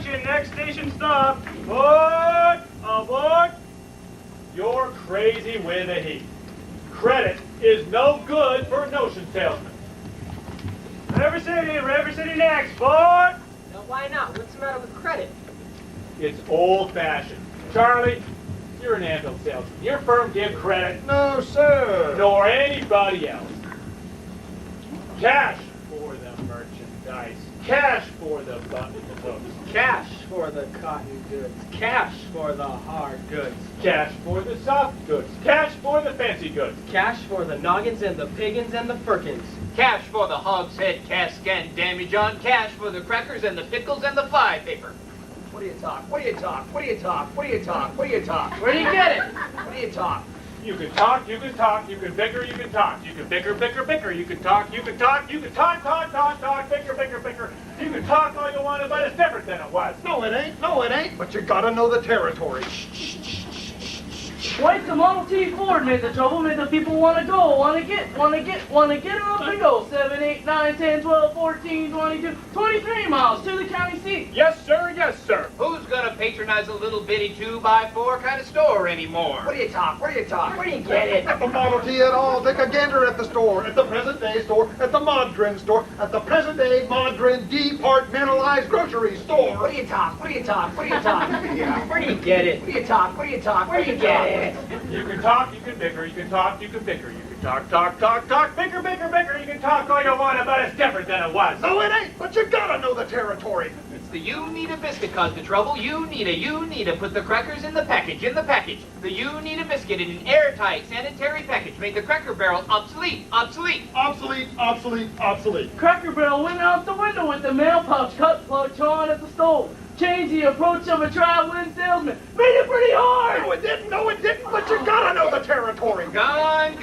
Attention, next station stop. Aboard! Aboard! You're crazy with the heat. Credit is no good for notion salesmen. River City next, board! Now, why not? What's the matter with credit? It's old-fashioned. Charlie, you're an anvil salesman. Your firm give credit? No, sir. Nor anybody else. Cash for the merchandise. Cash for the books. Cash for the cotton goods. Cash for the hard goods. Cash for the soft goods. Cash for the fancy goods. Cash for the noggins and the piggins and the firkins. Cash for the hogshead cask and demijohn. Cash for the crackers and the pickles and the fly paper. What do you talk? What do you talk? What do you talk? What do you talk? What do you talk? Where do you get it? What do you talk? You can talk, you can talk, you can bicker, you can talk. You can bicker, bicker, bicker. You can talk, you can talk, you can talk, bicker, bicker, bicker. You can talk all you want, but it's different than it was. No, it ain't. No, it ain't. But you gotta know the territory. Twice the Model T Ford made the trouble, made the people want to go, want to get, and up they go. 7, 8, 9, 10, 12, 14, 22, 23 miles to the county seat. Yes, sir, yes, sir. Who's gonna patronize a little bitty 2x4 kind of store anymore? What do you talk? What do you talk? Where do you get it? At the Model T at all. Take a gander at the store. At the present day store. At the Modrin store. At the present day Modrin departmentalized grocery store. What do you talk? What do you talk? What do you talk? Where do you get it? What do you talk? What do you talk? Where do you get it? You can talk, you can bicker, you can talk, you can bicker, you can talk, bicker, bicker, bicker. You can talk all you want, but it's different than it was. No, it ain't. But you gotta know the territory. It's the you need a biscuit caused the trouble. You need a put the crackers in the package, The you need a biscuit in an airtight sanitary package made the Cracker Barrel obsolete. Cracker Barrel went out the window with the mail pouch cut plug on at the stove. Changed the approach of a traveling salesman. Made it pretty hard! No, it didn't, but you gotta know the territory. Gone.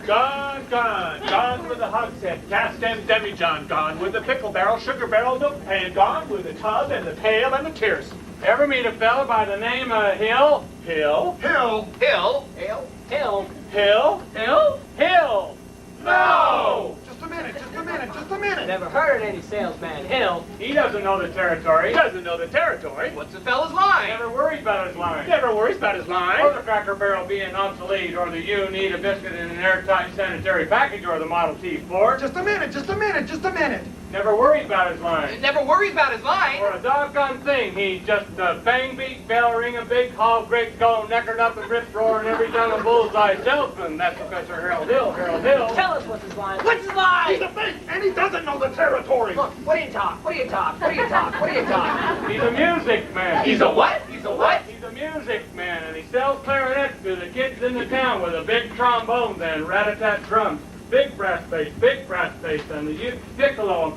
Gone with the hogshead, cask and demijohn. Gone with the pickle barrel, sugar barrel, milk pan. Gone with the tub and the pail and the tears. Ever meet a fella by the name of Hill? Hill? No! Just a minute. Never heard any salesman Hill. He doesn't know the territory. What's the fella's line? Never worries about his line. Or the Cracker Barrel being obsolete, or the you need a biscuit in an airtight sanitary package, or the Model T Ford. Just a minute. Never worries about his line. Never worries about his line. Or a doggone thing. He's just a bang beat, bell ring a big hog, great going, neckered up and rip roaring every time a bullseye salesman. That's Professor Harold Hill. Tell us what's his line. What's his line? He's a fake, and he doesn't know the territory. Look, what do you talk? What do you talk? What do you talk? What do you talk? He's a music man. He's a what? He's a music man, and he sells clarinets to the kids in the town with a big trombones and rat-a-tat drums. Big brass bass, and the piccolo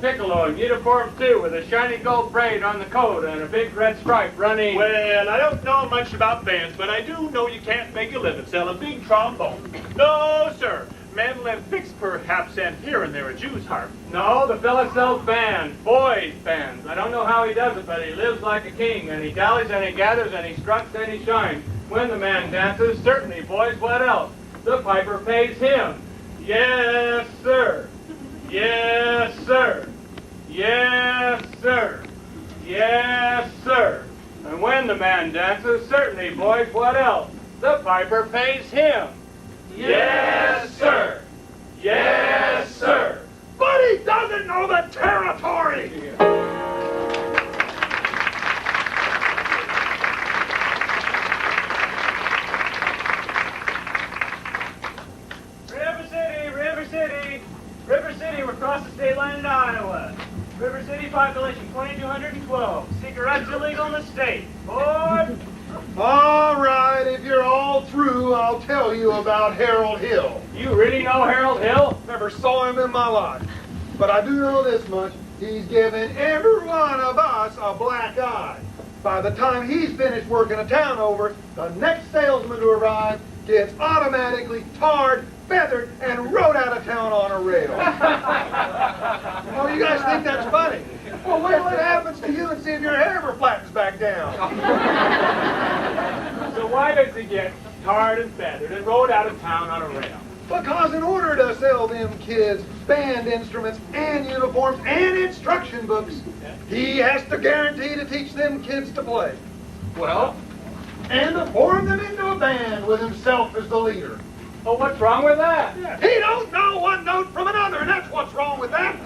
and uniform too, with a shiny gold braid on the coat and a big red stripe running. Well, I don't know much about bands, but I do know you can't make a living selling big trombone. No, sir. Mandolin picks perhaps, and here and there a Jew's harp. No, the fella sells bands, boys' bands. I don't know how he does it, but he lives like a king, and he dallies and he gathers and he struts and he shines. When the man dances, certainly, boys, what else? The piper pays him. Yes, sir. Yes, sir. Yes, sir. Yes, sir. And when the man dances, certainly, boys, what else? The piper pays him. Yes, sir. Yes, sir. But he doesn't know the territory. River City, we're across the state line in Iowa. River City population 2,212. Cigarettes illegal in the state. Board. All right, if you're all through, I'll tell you about Harold Hill. You really know Harold Hill? Never saw him in my life. But I do know this much. He's given every one of us a black eye. By the time he's finished working a town over, the next salesman to arrive gets automatically tarred, feathered, and rode out of town on a rail. Oh, you guys think that's funny? Well, wait till it happens to you and see if your hair ever flattens back down. So why does he get tarred and feathered and rode out of town on a rail? Because in order to sell them kids band instruments and uniforms and instruction books, he has to guarantee to teach them kids to play. Well, And to form them into a band with himself as the leader. Oh, what's wrong with that? He don't know one note from another, and that's what's wrong with that.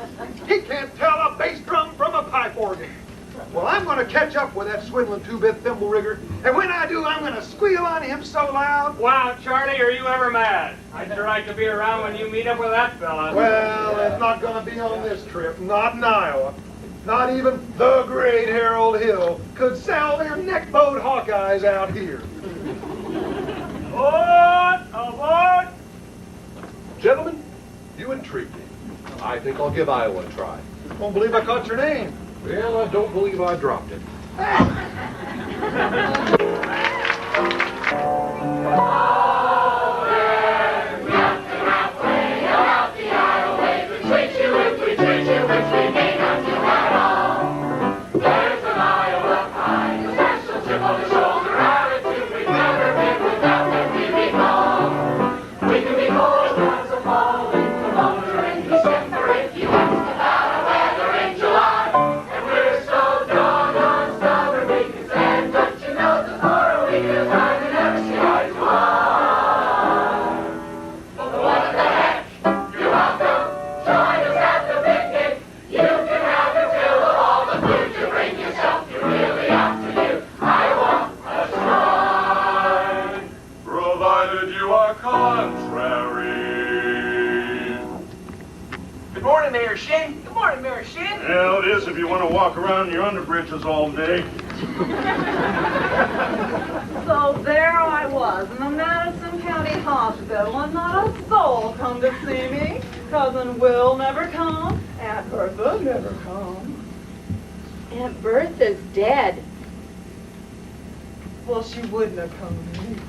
He can't tell a bass drum from a pipe organ. Well, I'm going to catch up with that swindling two-bit thimble rigger, and when I do, I'm going to squeal on him so loud. Wow, Charlie, are you ever mad? I'd sure like to be around when you meet up with that fella. Well, it's not going to be on this trip, not in Iowa. Not even the great Harold Hill could sell their neck-bowed Hawkeyes out here. Aboard! Gentlemen, you intrigue me. I think I'll give Iowa a try. Won't believe I caught your name. Well, I don't believe I dropped it. Well, it is if you want to walk around in your underbreeches all day. So there I was in the Madison County Hospital, and not a soul come to see me. Cousin Will never come, Aunt Bertha never come. Aunt Bertha's dead. Well, she wouldn't have come anyway.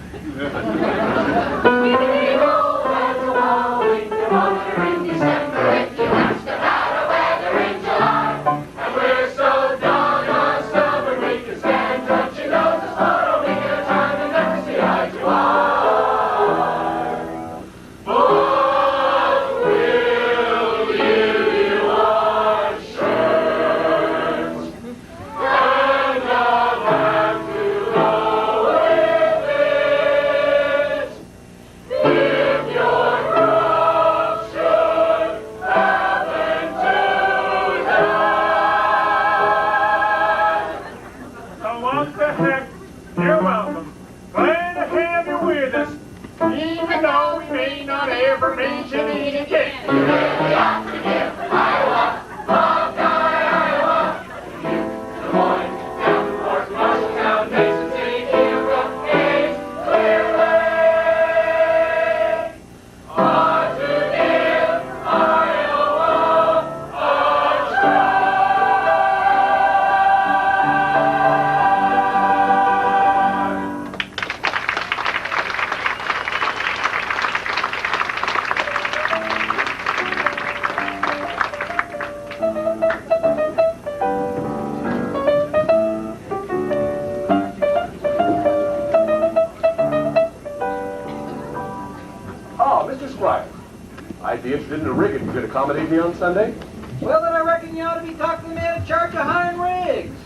Accommodate me on Sunday? Well, then I reckon you ought to be talking to the man in charge of hiring rigs.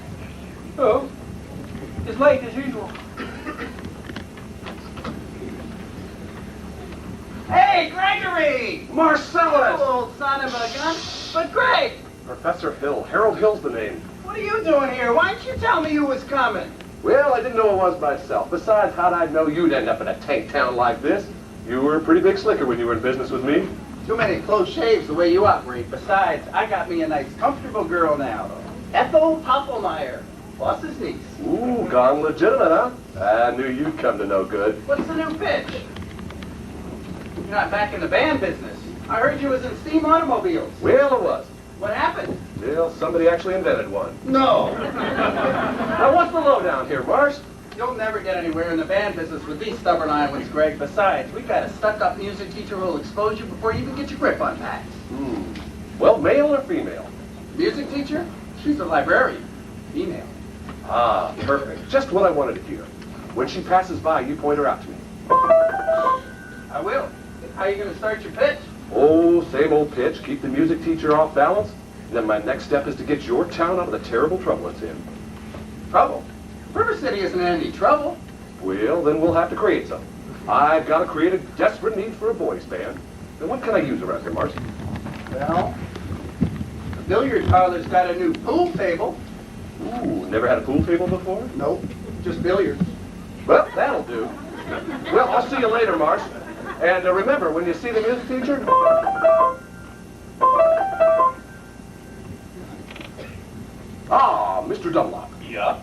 Oh, it's late as usual. Hey, Gregory! Marcellus! Old son of a gun. But Greg! Professor Hill. Harold Hill's the name. What are you doing here? Why didn't you tell me you was coming? Well, I didn't know it was myself. Besides, how'd I know you'd end up in a tank town like this? You were a pretty big slicker when you were in business with me. Too many close shaves the way you operate. Besides, I got me a nice, comfortable girl now. Ethel Poppelmeyer, boss's niece. Ooh, gone legitimate, huh? I knew you'd come to no good. What's the new pitch? You're not back in the band business. I heard you was in steam automobiles. Well, it was. What happened? Well, somebody actually invented one. No. Now, what's the lowdown here, Marsh? You'll never get anywhere in the band business with these stubborn Iowans, Greg. Besides, we got a stuck-up music teacher who'll expose you before you even get your grip on facts. Well, male or female? Music teacher? She's a librarian. Female. Ah, perfect. Just what I wanted to hear. When she passes by, you point her out to me. I will. How are you going to start your pitch? Oh, same old pitch. Keep the music teacher off balance. And then my next step is to get your town out of the terrible trouble it's in. Trouble? River City isn't in any trouble. Well, then we'll have to create some. I've got to create a desperate need for a boys' band. And what can I use around here, Marcy? Well, the billiard parlor's got a new pool table. Ooh, never had a pool table before? Nope, just billiards. Well, that'll do. Well, I'll see you later, Marsh. And remember, when you see the music teacher... Ah, Mr. Dunlop. Yeah?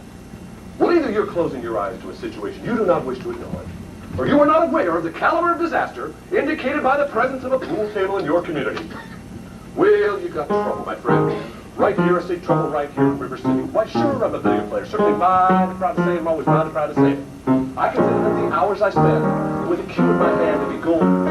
Well, either you're closing your eyes to a situation you do not wish to acknowledge, or you are not aware of the caliber of disaster indicated by the presence of a pool table in your community. Well, you got trouble, my friend. Right here, I say trouble right here in River City. Why, sure, I'm a billiard player. Certainly mighty proud to say it. I'm always mighty proud to say it. I consider that the hours I spend with a cue in my hand to be golden.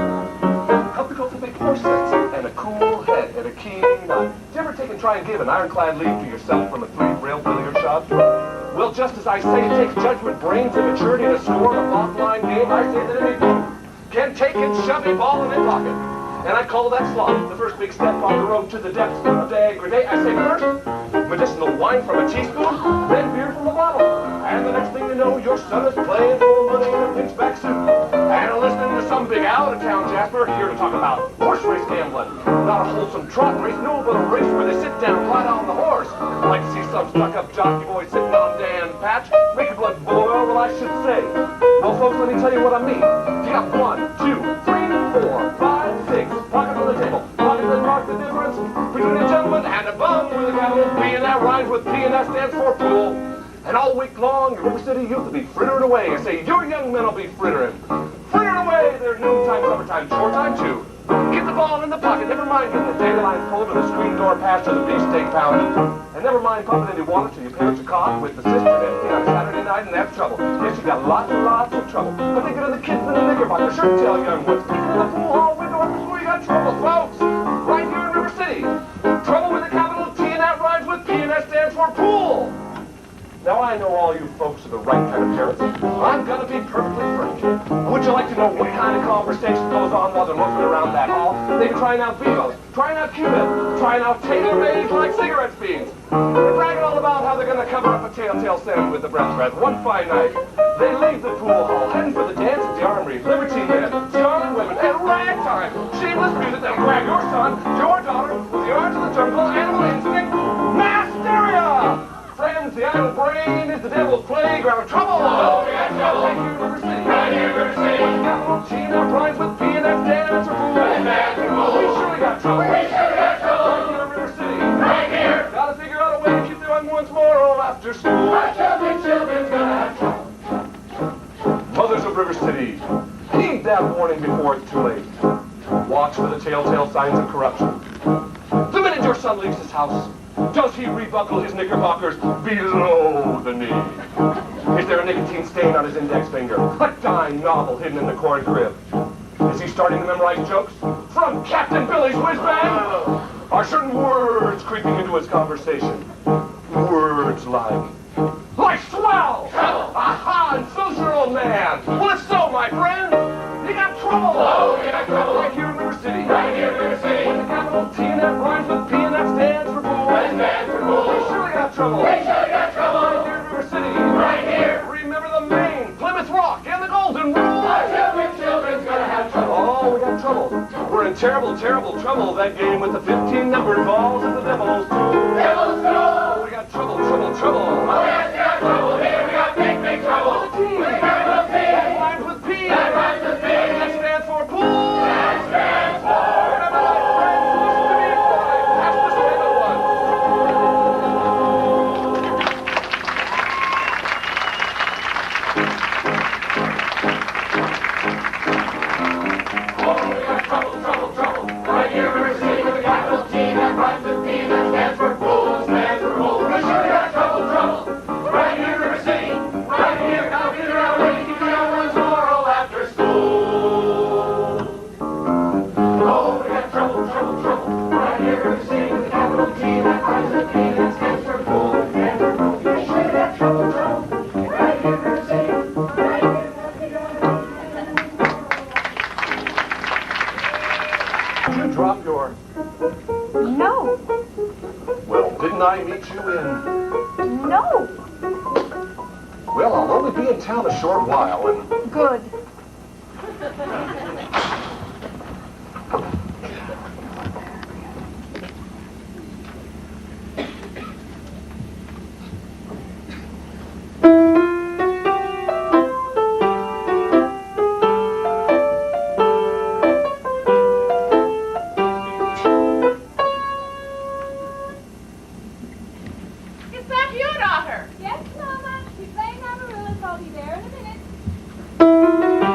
Help to cultivate foresight and a cool head and a keen eye. Did you ever take and try and give an ironclad lead to yourself from a three-rail billiard shop? Well, just as I say it takes judgment, brains, and maturity to score in a offline game, I say that any fool can take and shove a ball in their pocket. And I call that slot the first big step on the road to the depths of degradation. I say first, medicinal wine from a teaspoon, then beer from a bottle. And the next thing you know, your son is playing for money in a pinchback suit. And listening to some big out-of-town Jasper here to talk about horse race gambling. Not a wholesome trot race, no, but a race where they sit down right on the horse. I like to see some stuck-up jockey boy sitting on Dan Patch, make your blood boil, well, I should say. Well, folks, let me tell you what I mean. You got 1, 2, 3, 4, 5, 6. Pocket on the table. Pocket that mark the difference between a gentleman and a bum with a capital P, and that rhymes with P, and that stands for pool. And all week long, your River City youth will be frittering away. I say, your young men will be frittering. Frittering away their noontime, summertime, short time, too. Get the ball in the pocket. Never mind getting the dandelions pulled or the screen door passed or the beefsteak pounded. And never mind pumping any water till your parents are caught with the sister and everything on Saturday night, and that's trouble. Yes, you got lots and lots of trouble. But think of the kids in the knickerbocker shirt tail young ones. Peeking in the pool hall window after school, you got trouble, folks. Right here in River City. Trouble with a capital T, and that rhymes with P, and that stands for pool. Now, I know all you folks are the right kind of parents. I'm gonna be perfectly frank. Would you like to know what kind of conversation goes on while they're loafing around that hall? They've been trying out Vivos, trying out Cupid, trying out tailor-made like cigarette fiends. They're bragging all about how they're gonna cover up a telltale sin with the breath. One fine night, they leave the pool hall, heading for the dance at the Armory, Libertine men, young women, and ragtime. Shameless music that'll grab your son, your daughter, with the arms of the jungle, animal instinct, mass hysteria! Friends, the idle brain is the devil's playground. Trouble! Oh, we got trouble! Right here in River City. Right here in River City. With the capital T, and that rhymes with P, and that stands for pool. And that's for pool. We surely got trouble. We surely got trouble. Right here in River City. Right here. Gotta figure out a way to keep the young ones moral after school. Our children's gonna have trouble. Mothers of River City, heed that warning before it's too late. Watch for the telltale signs of corruption. The minute your son leaves his house, does he rebuckle his knickerbockers below the knee? Is there a nicotine stain on his index finger? A dime novel hidden in the corn crib? Is he starting to memorize jokes from Captain Billy's whiz bang? Are certain words creeping into his conversation? Words like swell! Aha! And so's your old man! Well, if so, my friend, you got trouble! Oh, you got trouble! Right here in River City! Right here in River City! With the capital T, and that rhymes with P, and that stands for pool! That stands for pool! We surely got trouble! We surely got trouble! Right here in River City! Right here! Remember the Maine, Plymouth Rock, and the Golden Rule! Our children's gonna have trouble! Oh, we got trouble! We're in terrible, terrible trouble. That game with the 15 numbered balls is the devil's tool! Devil's tool! We got trouble, trouble, trouble! Oh, yes, we got trouble here! We got big, big trouble! With the capital T! That rhymes with P! That rhymes with P! That stands for pool! That stands for remember that, friends! Listen to me while I pass this way to one! Oh, we got trouble, trouble, trouble! Right here in River City with the capital T! That rhymes with P! That stands for pool! Didn't I meet you in... No. Well, I'll only be in town a short while, and... Good. Is that your daughter? Yes, Mama. She's playing Amaryllis. I'll be there in a minute.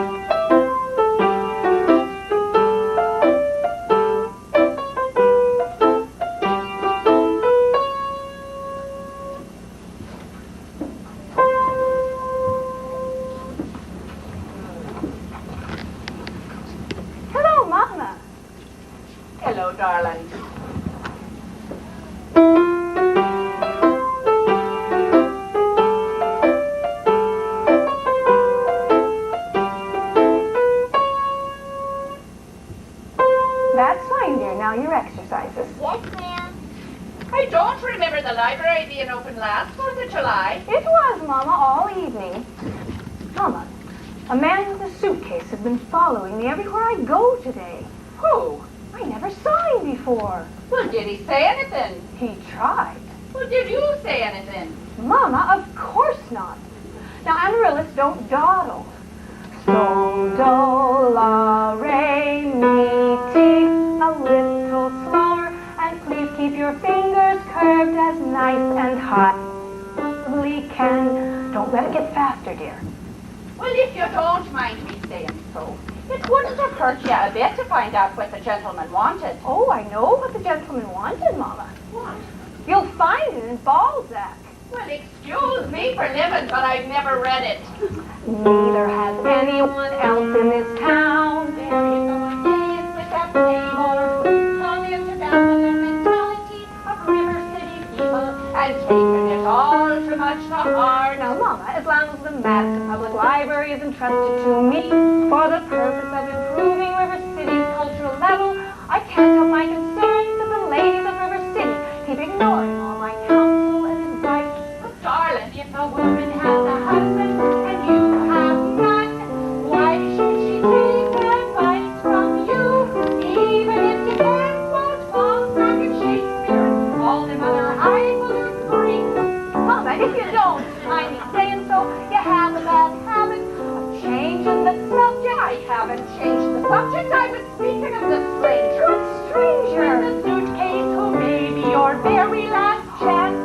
Hello, Mama. Hello, darling. That's fine, dear. Now your exercises. Yes, ma'am. I don't remember the library being open last 4th of July. It was, Mama, all evening. Mama, a man with a suitcase has been following me everywhere I go today. Who? I never saw him before. Well, did he say anything? He tried. Well, did you say anything? Mama, of course not. Now, Amaryllis, don't dawdle. So, do, la, re, mi, ti. A little slower, and please keep your fingers curved as nice and high as we can. Don't let it get faster, dear. Well, if you don't mind me saying so, it wouldn't have hurt you a bit to find out what the gentleman wanted. Oh, I know what the gentleman wanted, Mama. What? You'll find it in Balzac. Well, excuse me for living, but I've never read it. Neither has anyone else in this town. There you go again with that same old comment about the mentality of River City people and taking it all too much to heart. Now, Mama, as long as the Madison Public Library is entrusted to me for the purpose of improving River City's cultural level, I can't help my concerns that the ladies of River City keep ignoring all my counsel and advice. But darling, if a woman has a husband and you have none, why should she take advice from you? Even if you can't quote Balzac and Shakespeare and all them other highfalutin Greeks. Mama, if you don't mind me saying so, you have a bad habit of changing the subject. I haven't changed the subject. I was speaking of the stranger. What stranger? The suitcase who may be your very last chance.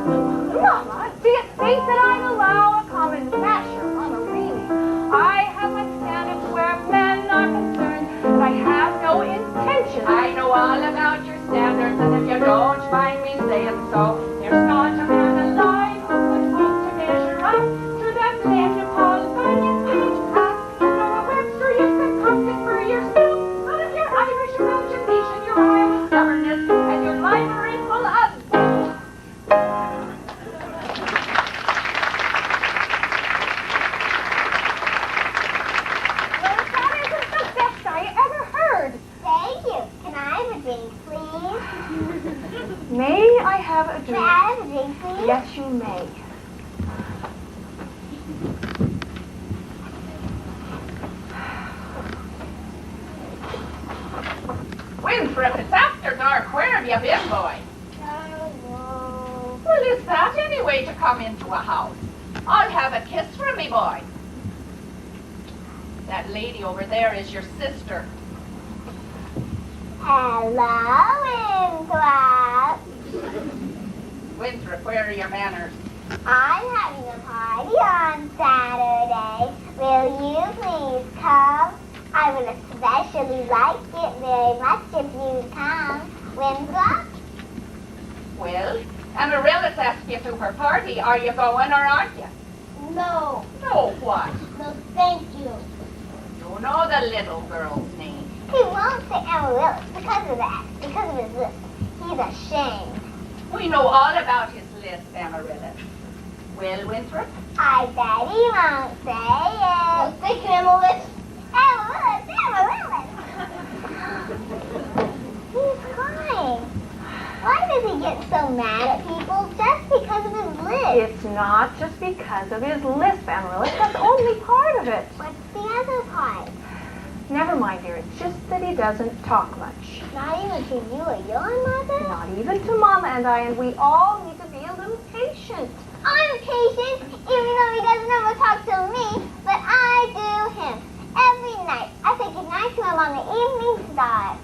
Mama, do you think that I'd allow a common masher, Mama, really? I have my standards where men are concerned, and I have no intention. I know all about your standards, and if you don't mind me saying so, there's not a man alive who would hope to measure up to that legend Paul Bunyan page. Ask Noah Webster, you could come it for yourself. Out of your Irish imagination, your Iowa stubbornness, and your library full of bull. Well, that isn't the best I ever heard. Thank you. Can I have a drink, please? May I have a Can drink? I have a drink, please? Yes, you may. Winthrop, it's after dark. Where have you been, boy? Oh, Well, is that any way to come into a house? I'll have a kiss from me, boy. That lady over there is your sister. hello, Winthrop. Winthrop, where are your manners? I'm having a party on Saturday. Will you please come? I would especially like it very much if you come. Winthrop? Well, Amaryllis asked you to her party. Are you going or aren't you? No. No, what? No, thank you. You know the little girl's name. He won't say Amaryllis because of that, because of his list. He's ashamed. We know all about his list, Amaryllis. Well, Winthrop? I bet he won't say it. Thank you, Amaryllis. Amaryllis, Amaryllis. He's crying. Why does he get so mad at people just because of his lisp? It's not just because of his lisp, Amaryllis. That's only part of it. What's the other part? Never mind, dear. It's just that he doesn't talk much. Not even to you or your mother? Not even to Mama and I, and we all need to be a little patient. I'm patient, even though he doesn't ever talk to me, but I do him. Every night, I say goodnight to him on the evening star.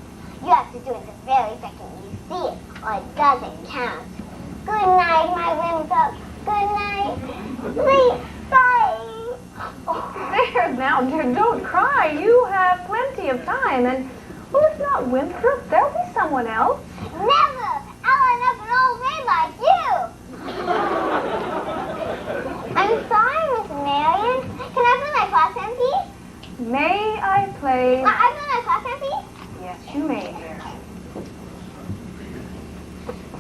You have to do it the very second you see it, or it doesn't count. Good night, my wimp. Good night. Sleep tight. Oh, there now, dear. Don't cry. You have plenty of time, and, well, if not Winthrop, there'll be someone else. Never! I'll end up an old maid like you! I'm sorry, Miss Marian. Can I play my class MP? May I play? I play my class MP? Yes, you may, dear.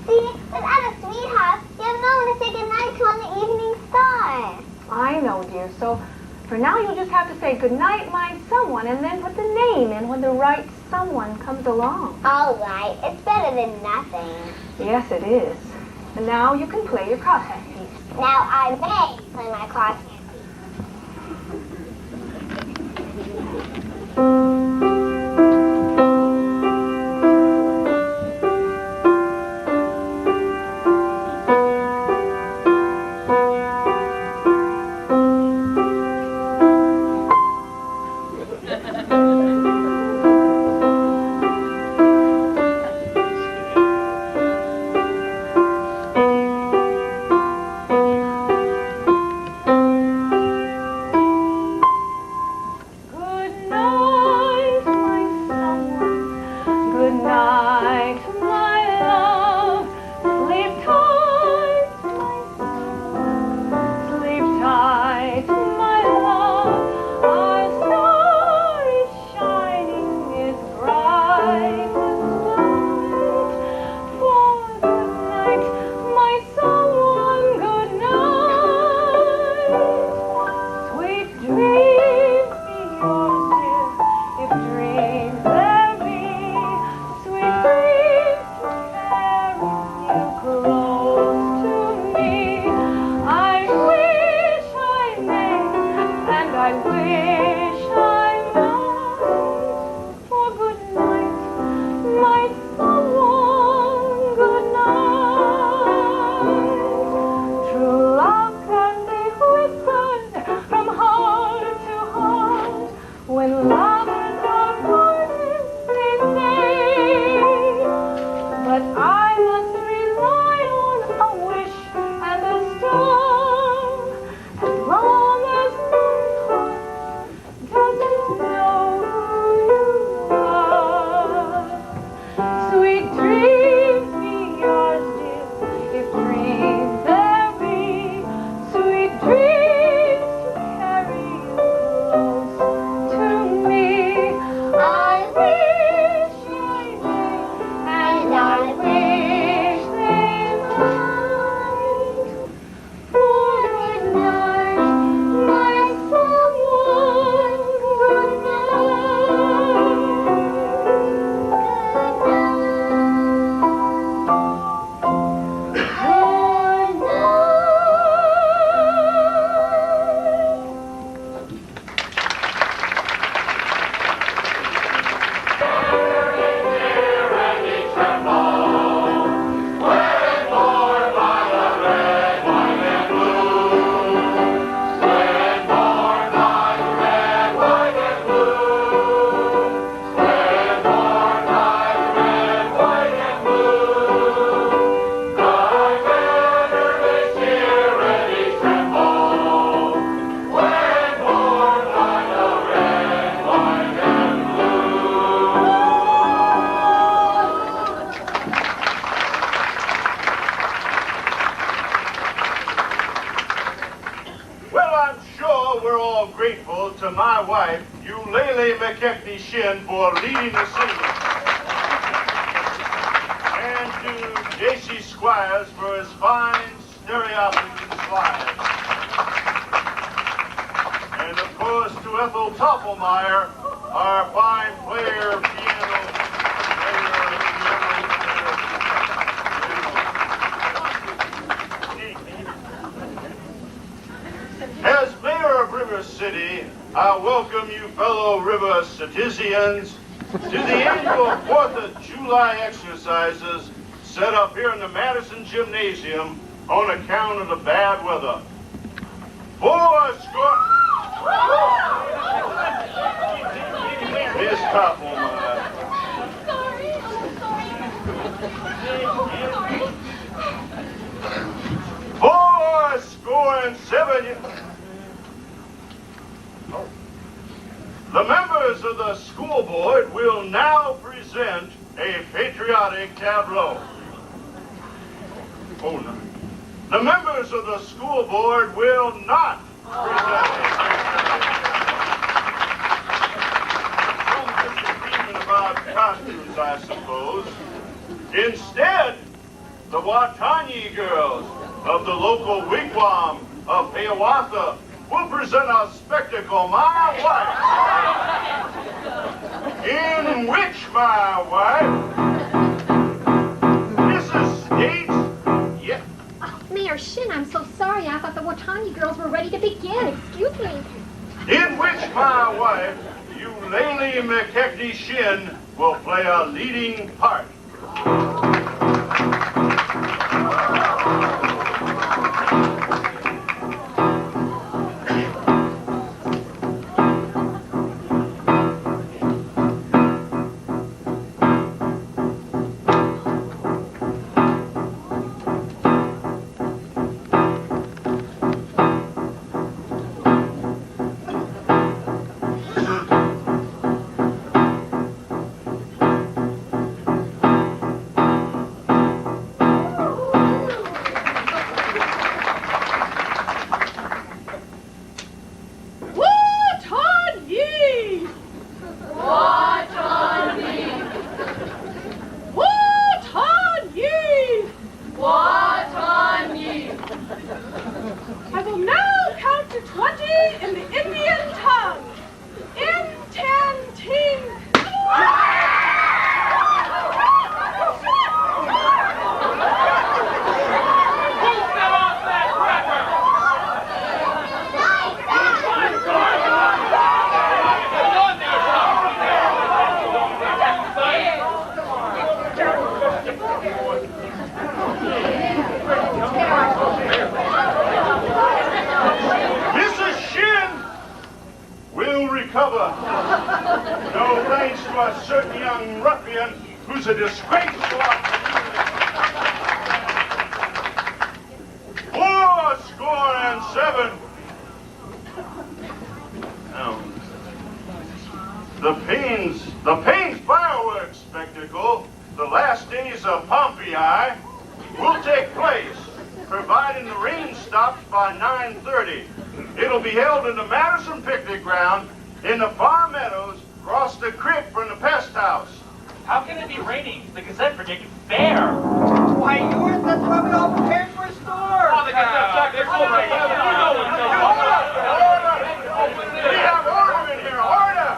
See, without a sweetheart, you have no one to say goodnight to on the evening star. I know, dear. So, for now, you'll just have to say goodnight, my someone, and then put the name in when the right someone comes along. All right. It's better than nothing. Yes, it is. And now you can play your crosshand piece. Now I may play my class MP. For leading the singing, and to J.C. Squires for his fine stereopticon slides, and of course to Ethel Toppelmeyer, our fine player, piano player, City, I welcome you fellow river citizens to the annual 4th of July exercises set up here in the Madison Gymnasium on account of the bad weather. Miss Koppelman. The members of the school board will now present a patriotic tableau. Oh, no. The members of the school board will not present some disagreement about costumes, I suppose. Instead, the Watanye girls of the local wigwam of Hiawatha will present a spectacle, My Wife, in which my wife, Mrs. States, Mayor Shin, I'm so sorry. I thought the Watanye girls were ready to begin. Excuse me. In which my wife, Eulalie McKechnie Shin, will play a leading part. The Pains fireworks spectacle, the last days of Pompeii, will take place, providing the rain stops by 9:30. It'll be held in the Madison Picnic Ground in the Far Meadows, across the creek from the pest house. How can it be raining? The Gazette predicted fair. Why, yours? That's why we all prepared for a storm. Oh, the Gazette sucked. They're full right now. We have order in here, order!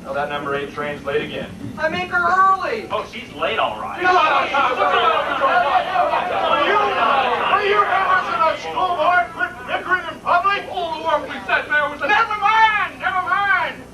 Oh, that number 8 train's late again. I make her early. Oh, she's late, all right. Will you members of the school board quit bickering in public? Oh, the work we said there was a... Never mind, never mind.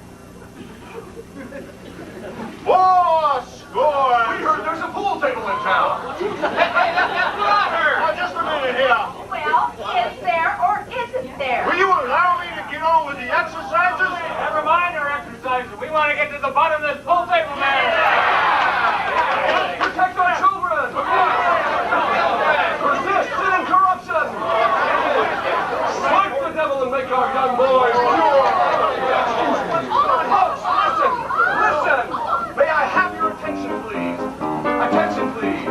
4 score. We heard there's a pool table in town. Hey, that's what I heard. Now, just a minute here. Well, is there or isn't there? Will you allow me to get on with the exercises? Never mind our exercises. We want to get to the bottom of this pool table, man. Protect our children. Resist sin and corruption. Fight the devil and make our young boys pure. Folks, listen. May I have your attention, please? Attention, please.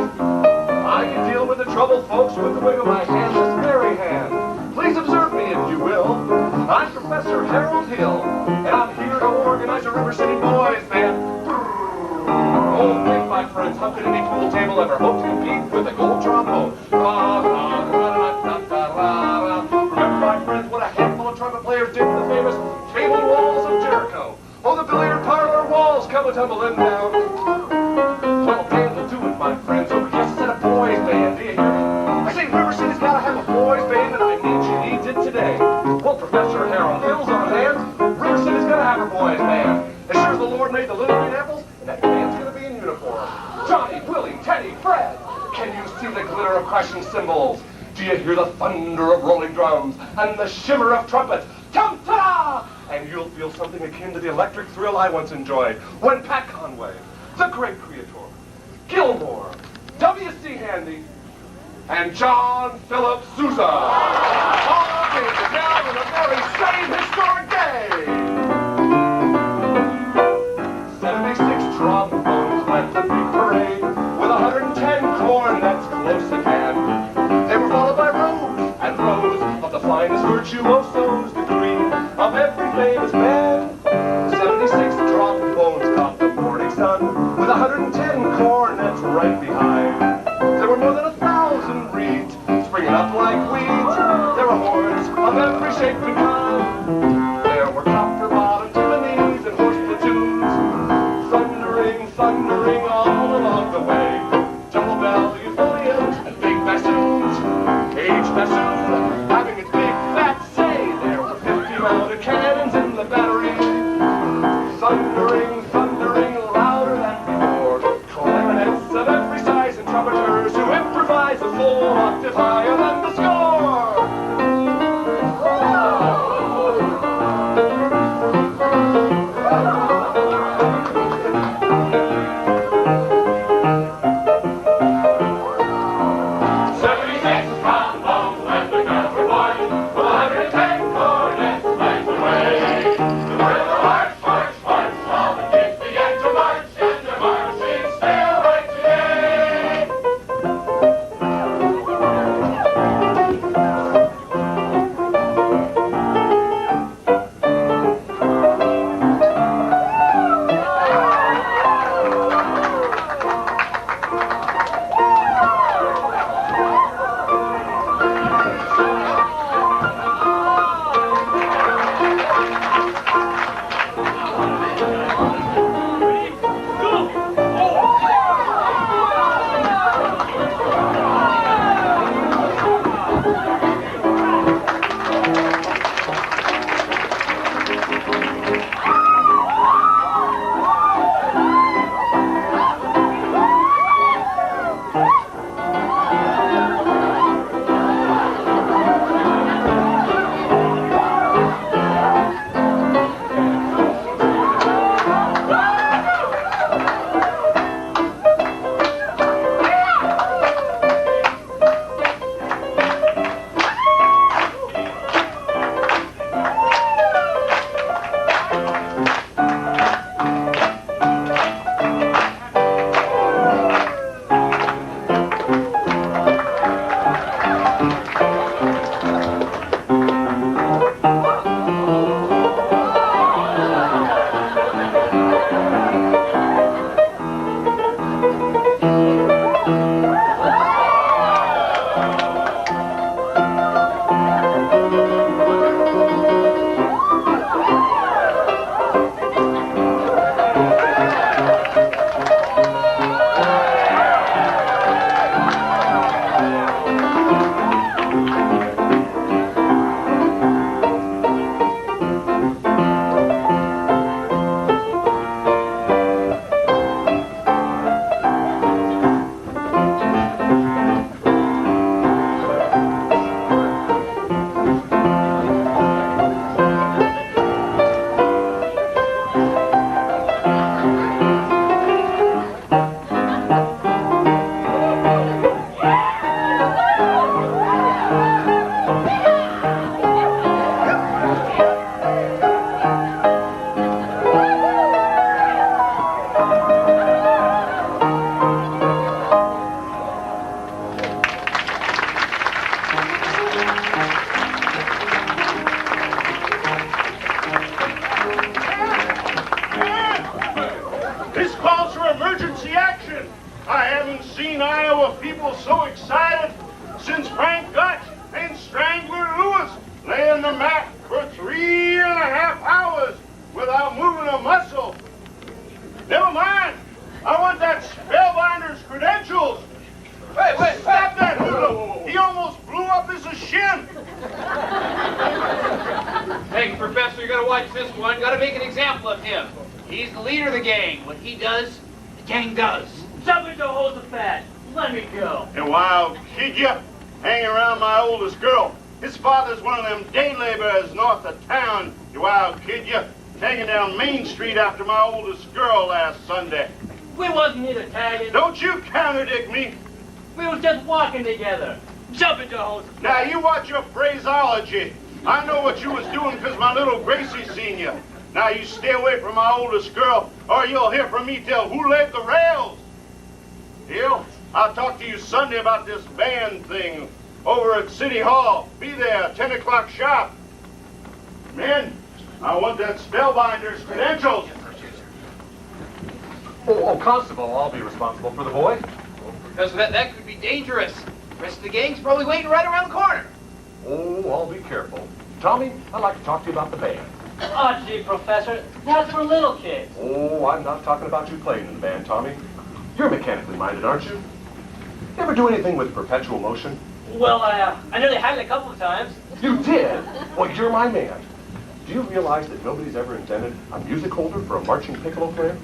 I can deal with the troubled folks with the wave of my hand, this very hand. Please observe me, if you will. I'm Professor Harold Hill, and I'm here to organize a River City Boys Band. Oh, think, my friends, how could any pool table ever hope to compete with a gold trombone? Remember, my friends, what a handful of trumpet players did for the famous fabled walls of Jericho. Oh, the billiard parlor walls come a-tumbling down. Well, Dan will do it, my friends. Oh, yes, it's at a boys' band. Do you hear me? I say River City's got to have a boys' see the glitter of crashing cymbals? Do you hear the thunder of rolling drums and the shimmer of trumpets? Tum-ta! And you'll feel something akin to the electric thrill I once enjoyed when Pat Conway, the great creator, Gilmore, W.C. Handy, and John Philip Sousa all came together on a very same historic day. 76 trombones led the big parade with 110 cornets close at hand. They were followed by rows and rows of the finest virtuosos, the cream of every famous band. 76 trombones caught the morning sun with 110 cornets right behind. There were more than 1,000 reeds springing up like weeds. There were horns of every shape and kind. There were copper-bottomed timonies and horse platoons, thundering all along the way. Double bell euphoniums and big bassoons, each bassoon having its big fat say. There were 50 mounted cannons in the battery, thundering louder than before. Clarinets of every size and trumpeters who improvise a full octave higher than the score. seen Iowa people so excited since Frank Dutch and Strangler Lewis lay on the mat for 3.5 hours without moving a muscle. Never mind. I want that spellbinder's credentials. Wait. Stop that hoodlum. He almost blew up his shin. Hey, Professor, you gotta watch this one. Gotta make an example of him. He's the leader of the gang. What he does, the gang does. Jump into Jehoshaphat. Let me go. And wild kid ya, hanging around my oldest girl. His father's one of them day laborers north of town. You wild kid ya, taking down Main Street after my oldest girl last Sunday. We wasn't either tagging. Don't you contradict me. We was just walking together. Jump into the hose. Now you watch your phraseology. I know what you was doing because my little Gracie seen you. Now you stay away from my oldest girl or you'll hear from me till who laid the rails. Hill, I'll talk to you Sunday about this band thing over at City Hall. Be there, 10 o'clock sharp. Men, I want that spellbinder's credentials. Oh, Constable, I'll be responsible for the boy. Because that could be dangerous. The rest of the gang's probably waiting right around the corner. Oh, I'll be careful. Tommy, I'd like to talk to you about the band. Oh, gee, Professor, that's for little kids. Oh, I'm not talking about you playing in the band, Tommy. You're mechanically minded, aren't you? You ever do anything with perpetual motion? Well, I nearly had it a couple of times. You did? Well, you're my man. Do you realize that nobody's ever invented a music holder for a marching piccolo player?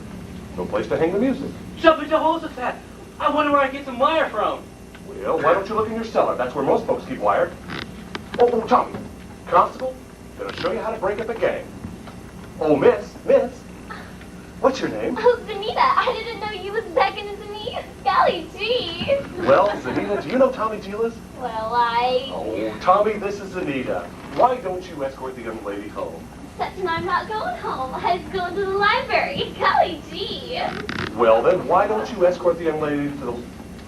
No place to hang the music. Jump into hose with that. I wonder where I get some wire from. Well, why don't you look in your cellar? That's where most folks keep wire. Oh, Tommy. Constable, gonna show you how to break up a gang. Oh, Miss. What's your name? Oh, Zanita, I didn't know you was beckoning to me. Golly gee. Well, Zanita, do you know Tommy Gilas? Well, Oh, Tommy, this is Zanita. Why don't you escort the young lady home? Such and I'm not going home. I was going to the library. Golly gee. Well, then, why don't you escort the young lady to the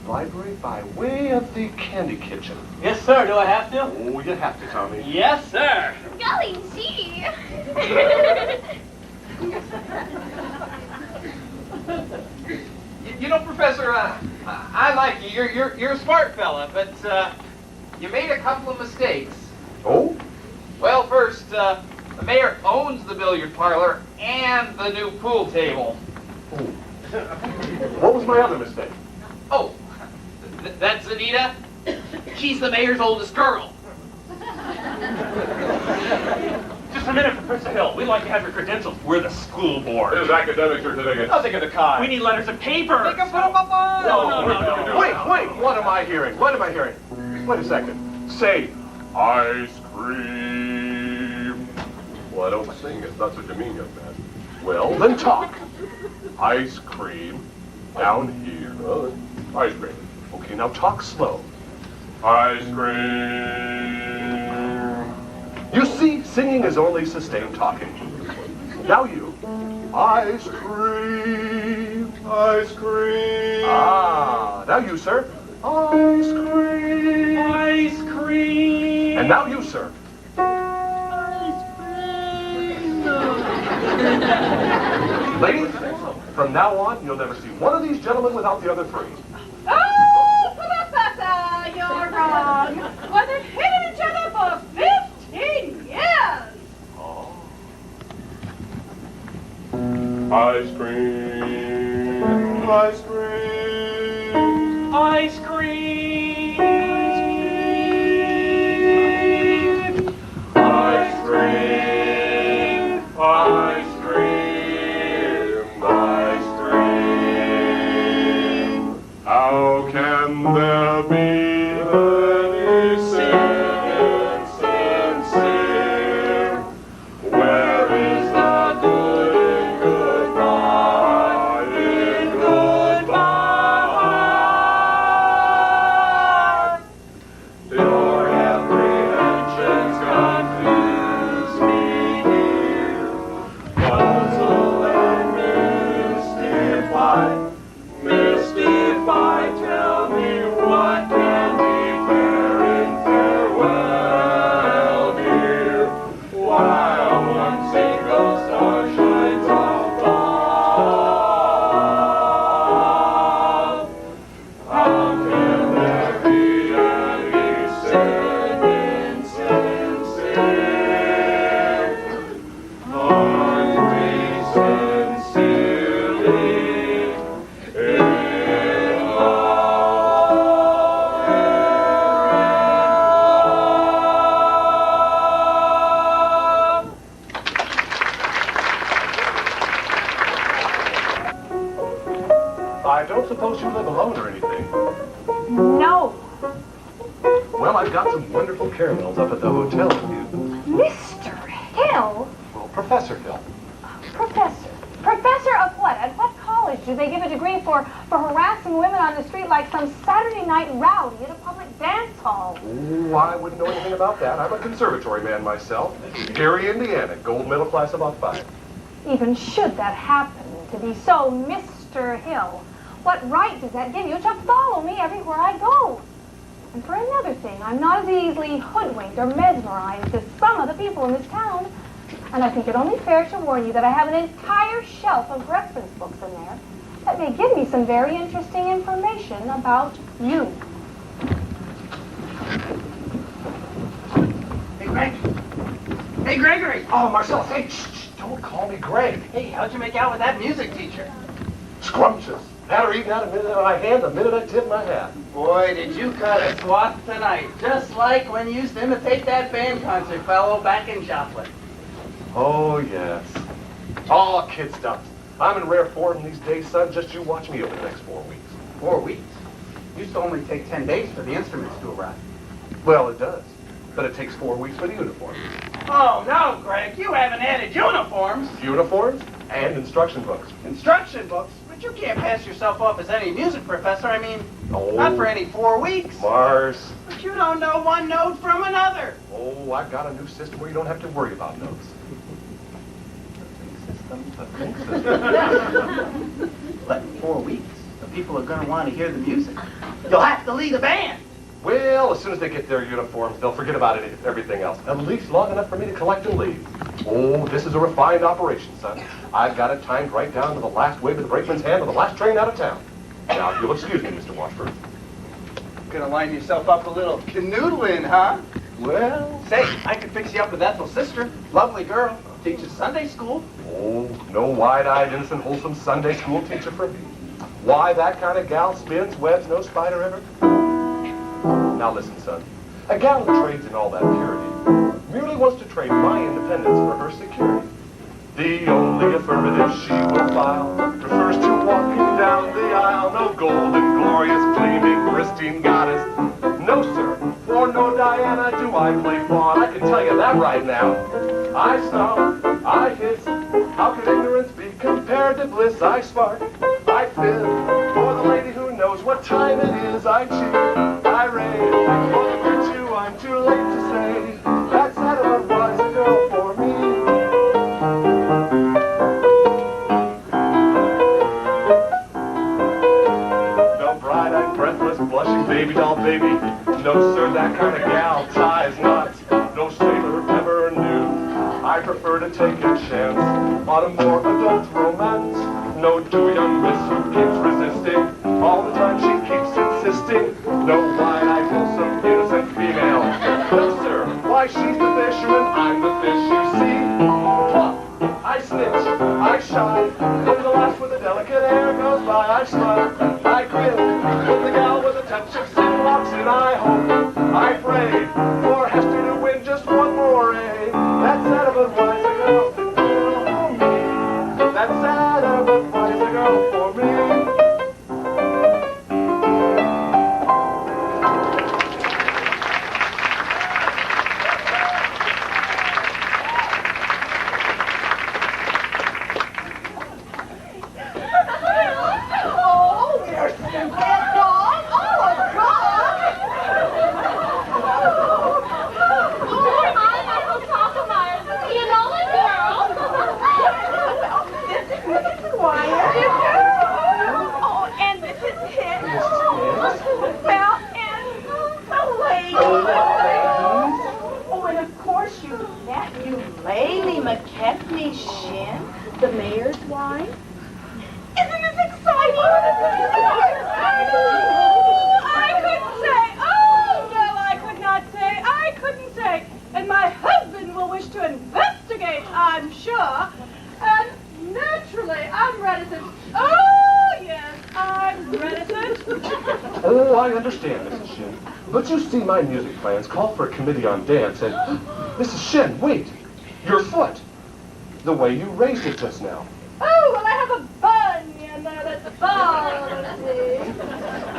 library by way of the candy kitchen? Yes, sir. Do I have to? Oh, you have to, Tommy. Yes, sir. Golly gee. You know, Professor, I like you. You're a smart fella, but you made a couple of mistakes. Oh? Well, first, the mayor owns the billiard parlor and the new pool table. Oh. What was my other mistake? Oh, that's Anita. She's the mayor's oldest girl. Just a minute, Professor Hill. We'd like to have your credentials. We're the school board. His academic certificate. I'll take the card. We need letters of paper. They can put them up on. No. Wait, what am I hearing? Wait a second. Say, ice cream. Well, I don't sing. It's not such a mean young man. Well, then talk. Ice cream. Down here. Well, ice cream. Okay, now talk slow. Ice cream. You see, singing is only sustained talking. Now you. Ice cream. Ice cream. Ah, now you, sir. Ice cream. Ice cream. And now you, sir. Ice cream. Ladies, from now on, you'll never see one of these gentlemen without the other three. Oh, Professor, you're wrong. Wasn't hitting each other for 15 years. Oh. Ice cream. Ice cream. Ice cream. Ice cream. Ice cream. Ice cream. How can there be any sin sincere? Where is the good in goodbye? In goodbye. Your apprehensions confuse me here. Puzzle and mystify. Tell me what can I've got some wonderful caramels up at the hotel for you. Mr. Hill? Well, Professor Hill. Professor? Professor of what? At what college do they give a degree for harassing women on the street like some Saturday night rowdy at a public dance hall? Oh, I wouldn't know anything about that. I'm a conservatory man myself. Gary, Indiana, gold medal class of about 5. Even should that happen to be so, Mr. Hill, what right does that give you to follow me everywhere I go? And for another thing, I'm not as easily hoodwinked or mesmerized as some of the people in this town. And I think it only fair to warn you that I have an entire shelf of reference books in there that may give me some very interesting information about you. Hey, Greg. Hey, Gregory. Oh, Marcellus, hey, shh, don't call me Greg. Hey, how'd you make out with that music teacher? Scrumptious. Had her eating out a minute in my hand the minute I tipped my hat. Boy, did you cut a swath tonight. Just like when you used to imitate that band concert fellow back in Joplin. Oh, yes. All kid stuff. I'm in rare form these days, son. Just you watch me over the next 4 weeks. 4 weeks? Used to only take 10 days for the instruments to arrive. Well, it does. But it takes 4 weeks for the uniforms. Oh, no, Greg. You haven't added uniforms. Uniforms and instruction books. Instruction books? But you can't pass yourself off as any music professor. I mean, not for any 4 weeks. Mars. But you don't know one note from another. Oh, I've got a new system where you don't have to worry about notes. But in 4 weeks, the people are going to want to hear the music. You'll have to lead a band. Well, as soon as they get their uniforms, they'll forget about everything else. At least long enough for me to collect and leave. Oh, this is a refined operation, son. I've got it timed right down to the last wave of the brakeman's hand of the last train out of town. Now, if you'll excuse me, Mr. Washburn. Gonna line yourself up a little canoodling, huh? Well... Say, I could fix you up with Ethel's sister. Lovely girl. Teaches Sunday school. Oh, no wide-eyed, innocent, wholesome Sunday school teacher for me. Why, that kind of gal spins webs no spider ever. Now listen, son. A gal who trades in all that purity merely wants to trade my independence for her security. The only affirmative she will file refers to walking down the aisle. No golden, glorious, gleaming, pristine goddess. No, sir, for no Diana do I play fawn. I can tell you that right now. I stomp, I hiss. How can ignorance be compared to bliss? I spark, I fizz. For the lady who knows what time it is, I cheer, I rave. For the virtue I'm too late to say. That sentiment was a girl for me. No bright-eyed, breathless, blushing baby doll baby. No, sir, that kind of gal ties knots. No sailor ever knew. I prefer to take a chance on a more adult romance. No dewy young miss who keeps resisting. All the time she keeps insisting. No wide-eyed, wholesome, innocent female. No, sir, why she's the fisherman, I'm the fish, you see. Plop, I snitch, I shy. Then the lass with a delicate hair goes by. I smile, I grin. With the gal with a touch of sin walks in, I hope, I pray for Hester to win just one more A. That's sad but wise a girl for me. That's sad but wise a girl for me. Oh, we're simply a dog. Oh, a dog. I'm Uncle Talkamire, the Pianola girl. This is Mrs. Wire. Oh, and this is Hit. Well, and the lady. Oh, and of course you met Eulalie McKechnie Shin, the mayor's wife. Isn't this exciting? I couldn't say. Oh, no, I could not say. I couldn't say. And my husband will wish to investigate, I'm sure. And naturally, I'm reticent. Oh, yes, I'm reticent. Oh, I understand, Mrs. Shin. But you see, my music plans call for a committee on dance, and... Mrs. Shin, wait! Your foot! The way you raised it just now. Oh, well, I have a bunion there that's bothering me.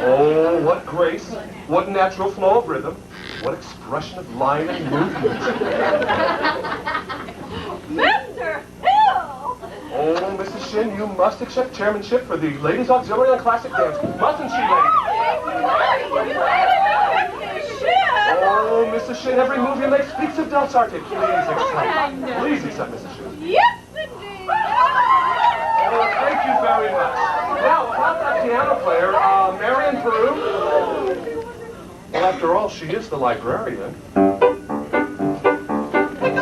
Oh, what grace, what natural flow of rhythm. what expression of line and movement. Mr. Hill! Oh, Mrs. Shin, you must accept chairmanship for the Ladies Auxiliary on Classic Dance. Mustn't she, lady? Oh, Mrs. Shin, every move you make speaks of Del Sarte. Please accept. Please accept, Mrs. Shin. Yes, indeed. Oh, thank you very much. Now, about that piano player, Marian Peru. Well, after all, she is the librarian. Pick a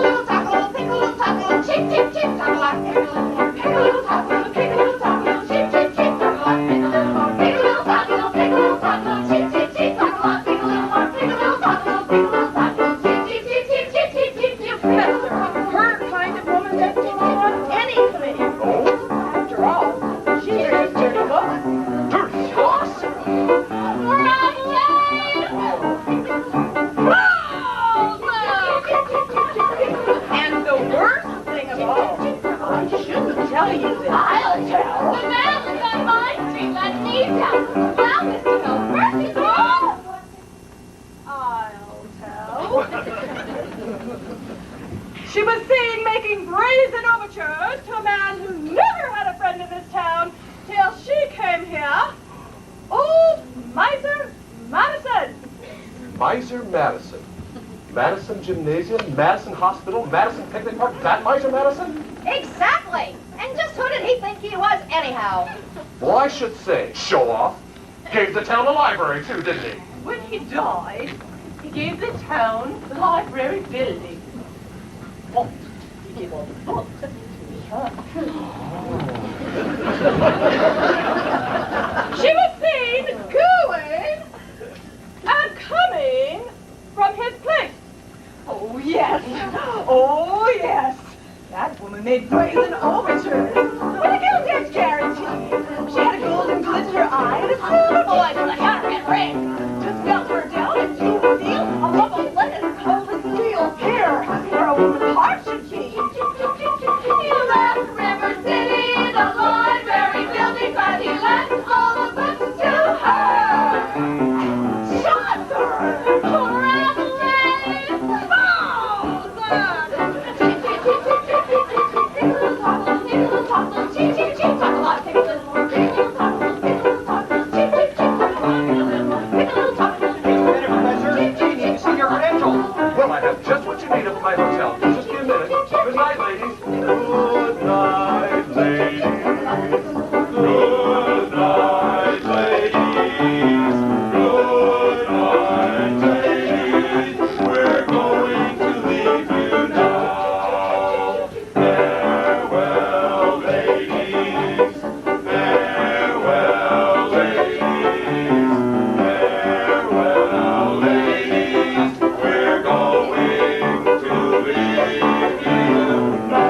little taco, pick a little taco, chip, chip, chip, taco, pick a little more. Pick a little taco, pick a little taco, chip, chip, chip, taco, pick a little more. Pick a little taco, pick a little taco, chip, chip, chip, taco, pick a little more. Pick a little taco, pick a little taco, chip, chip, chip, chip, chip, chip, chip, chip. Her kind of woman that didn't want any committee. Oh? After all, she is dirty woman. Dirty horse! And the worst thing of all, I shouldn't tell you this. I'll tell. The man lives on my street, that needs help. Now, Mr. Hill, first is all. I'll tell. She was seen making brazen overtures to a man who never had a friend in this town till she came here. Old Miser Madison. Miser Madison. Madison Gymnasium, Madison Hospital, Madison Picnic Park, that Miser Madison? Exactly. And just who did he think he was anyhow? Well, I should say, show off. Gave the town a library, too, didn't he? When he died, he gave the town the library building. Oh, he gave all the books to her. She was seen going and coming from his place. Oh, yes. Oh, yes. That woman made brazen overtures with a gilt edge guarantee. She had a golden glint in her eye and a silver voice with a counterfeit ring. Just melt her down and you will feel a lump of lead cold as steel here, where a woman's heart should be. He left River City, the library building, but he left all the books to her. Chaucer! Well, I have just what you need up at my hotel. Just be a minute. Good night, ladies. Good night, ladies. Good night, ladies. Good night, ladies. We're going to leave you now. Farewell, ladies. Farewell, ladies. Farewell, ladies. We're going to leave you now.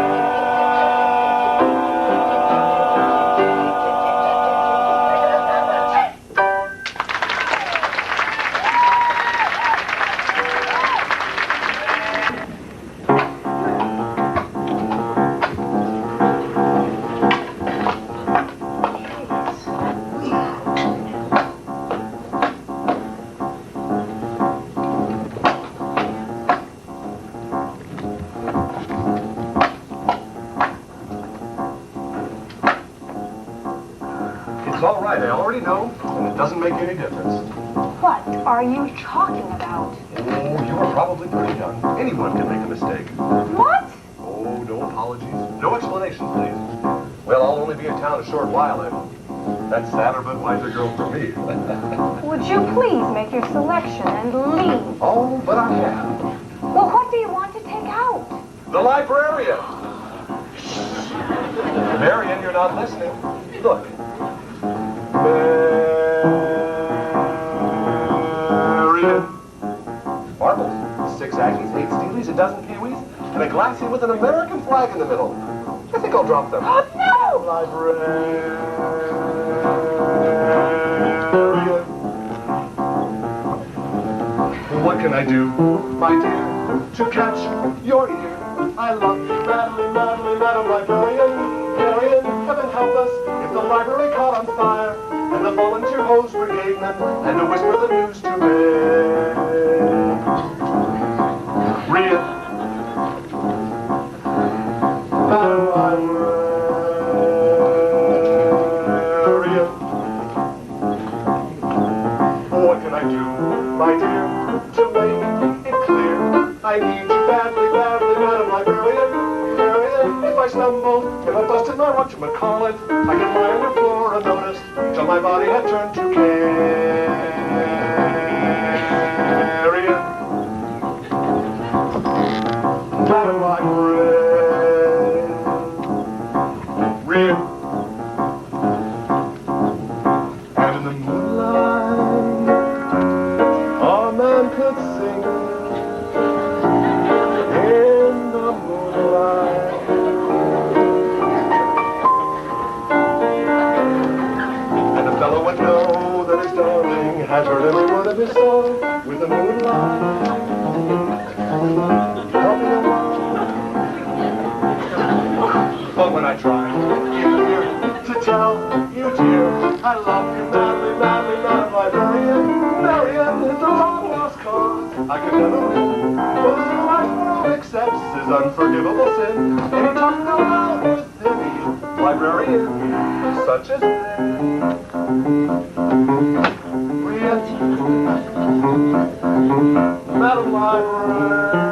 It's all right, I already know, and it doesn't make any difference. What are you talking about? Oh, you are probably pretty young. Anyone can make a mistake. What? Oh, no apologies. No explanations, please. Well, I'll only be in town a short while, and that's sadder but wiser girl for me. Would you please make your selection and leave? Oh, but I have. Well, what do you want to take out? The librarian! Marian, you're not listening. Look. Marian. Marbles, 6 actions, 8 steelies, a dozen peewees, and a glassy with an American flag in the middle. I think I'll drop them. Oh, no! Librarian. What can I do, my dear, to catch your ear? I love you, madly, madly, Madam Librarian. Marian, heaven help us if the library caught on fire, and the volunteer hose brigade men, and to whisper the news to men. do, my dear, to make it clear? I need you badly, badly, Madam Librarian. Marian, if I stumble, if I busted my whatchamacallit, I can lie on your floor unnoticed till my body had turned to carrion. Madam Librarian. And in the moonlight, our man could sing. In the moonlight. And the fellow would know that his darling had heard every word of his song with the moonlight helping him along. But when I tried to tell you, dear, I love you madly, madly, Madam Librarian, Marian is a long-lost cause I could never win. For the civilized world accepts his unforgivable sin. And he talked aloud with any librarian, such as Madam Librarian.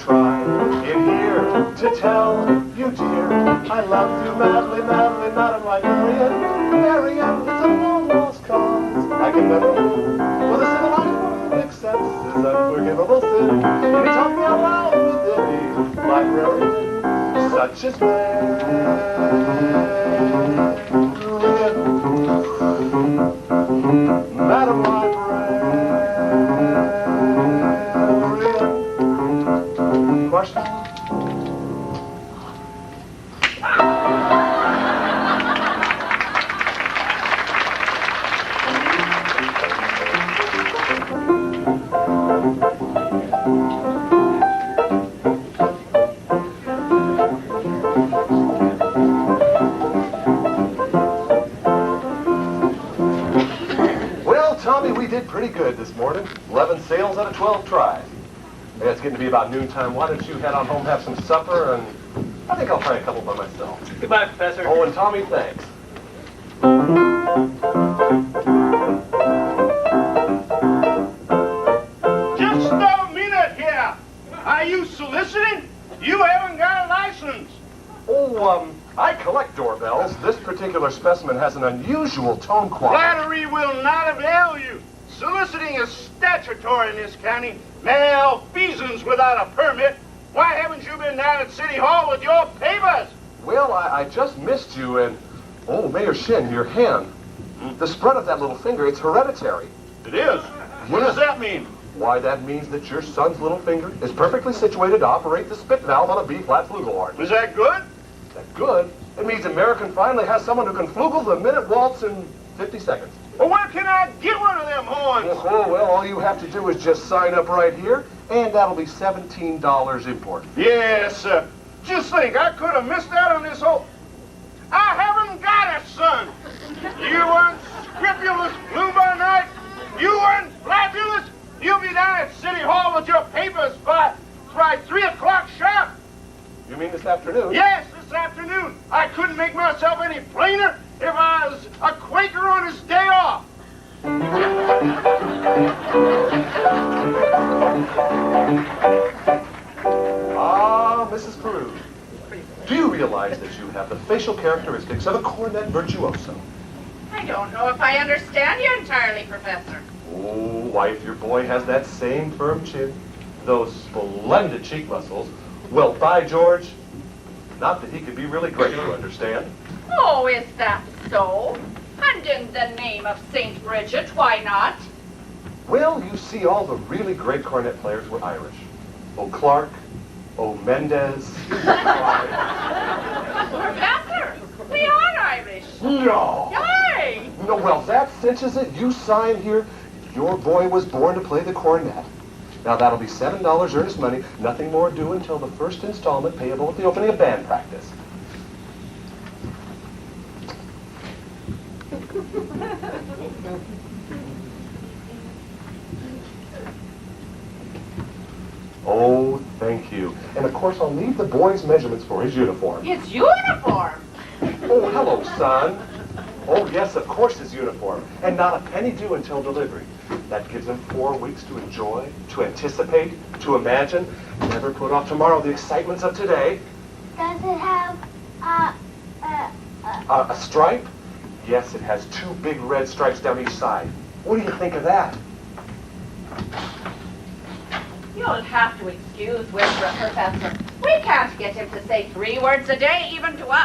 try in here to tell you, dear, I love you madly, madly, not unlike Marian. Marian is a long lost cause. I can never live with a civilized woman who accepts his unforgivable sin. And he taught me out loud within a library, such as Marian, Madam Librarian. Question? Tommy, we did pretty good this morning. 11 sales out of 12 tries. Yeah, it's getting to be about noontime. Why don't you head on home, have some supper, and I think I'll try a couple by myself. Goodbye, Professor. Oh, and Tommy, thanks. Just a minute here. Are you soliciting? You haven't got a license. Oh, I collect doorbells. This particular specimen has an unusual tone quality. Flattery will not avail you. Soliciting is statutory in this county. Malfeasance without a permit. Why haven't you been down at City Hall with your papers? Well, I just missed you, and oh, Mayor Shin, your hand. The spread of that little finger, it's hereditary. It is? What does that mean? Why, that means that your son's little finger is perfectly situated to operate the spit valve on a B-flat flugelhorn. Was that good? That good? It means American finally has someone who can flugel the minute waltz in 50 seconds. Well, where can I get one of them horns? Oh, well, all you have to do is just sign up right here, and that'll be $17 import. Yes, sir. Just think, I could have missed out on this whole... I haven't got a son. You unscrupulous blue-by-night. You unfabulous. You'll be down at City Hall with your papers by 3 o'clock sharp. You mean this afternoon? Yes, this afternoon. I couldn't make myself any plainer if I was a Quaker on his day off. Ah, Mrs. Peru, do you realize that you have the facial characteristics of a cornet virtuoso? I don't know if I understand you entirely, Professor. Oh, why, if your boy has that same firm chin, those splendid cheek muscles, well, by George, not that he could be really great, you understand? Oh, is that so? And in the name of St. Bridget, why not? Well, you see, all the really great cornet players were Irish. Oh, Clark, oh, Mendez. Professor, we are Irish. No! Yay! No, well, that cinches it. You sign here. Your boy was born to play the cornet. Now, that'll be $7 earnest money, nothing more due until the first installment payable at the opening of band practice. Oh, thank you. And of course, I'll need the boy's measurements for his uniform. It's uniform. Oh, hello, son. Oh, yes, of course his uniform. And not a penny due until delivery. That gives him 4 weeks to enjoy, to anticipate, to imagine. Never put off tomorrow the excitements of today. Does it have A stripe? Yes, it has 2 big red stripes down each side. What do you think of that? You'll have to excuse Winthrop, Professor. We can't get him to say 3 words a day, even to us.